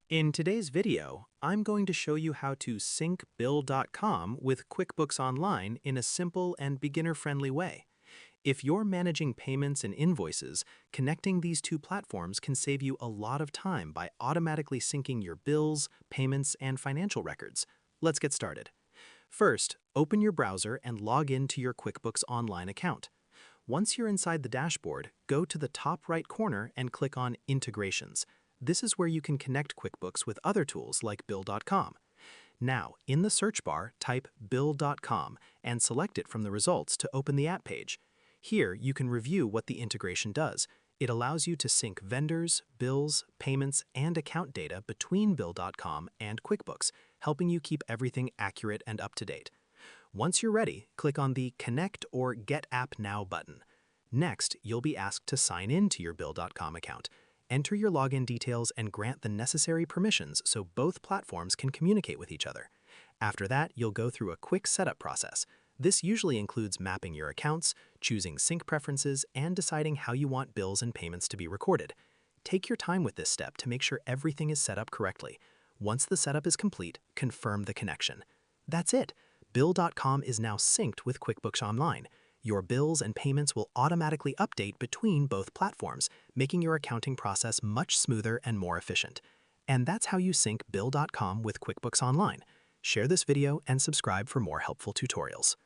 In today's video, I'm going to show you how to sync Bill.com with QuickBooks Online in a simple and beginner-friendly way. If you're managing payments and invoices, connecting these two platforms can save you a lot of time by automatically syncing your bills, payments, and financial records. Let's get started. First, open your browser and log into your QuickBooks Online account. Once you're inside the dashboard, go to the top right corner and click on Integrations. This is where you can connect QuickBooks with other tools like Bill.com. Now, in the search bar, type Bill.com and select it from the results to open the app page. Here, you can review what the integration does. It allows you to sync vendors, bills, payments, and account data between Bill.com and QuickBooks, helping you keep everything accurate and up to date. Once you're ready, click on the Connect or Get App Now button. Next, you'll be asked to sign in to your Bill.com account. Enter your login details and grant the necessary permissions so both platforms can communicate with each other. After that, you'll go through a quick setup process. This usually includes mapping your accounts, choosing sync preferences, and deciding how you want bills and payments to be recorded. Take your time with this step to make sure everything is set up correctly. Once the setup is complete, confirm the connection. That's it. Bill.com is now synced with QuickBooks Online. Your bills and payments will automatically update between both platforms, making your accounting process much smoother and more efficient. And that's how you sync Bill.com with QuickBooks Online. Share this video and subscribe for more helpful tutorials.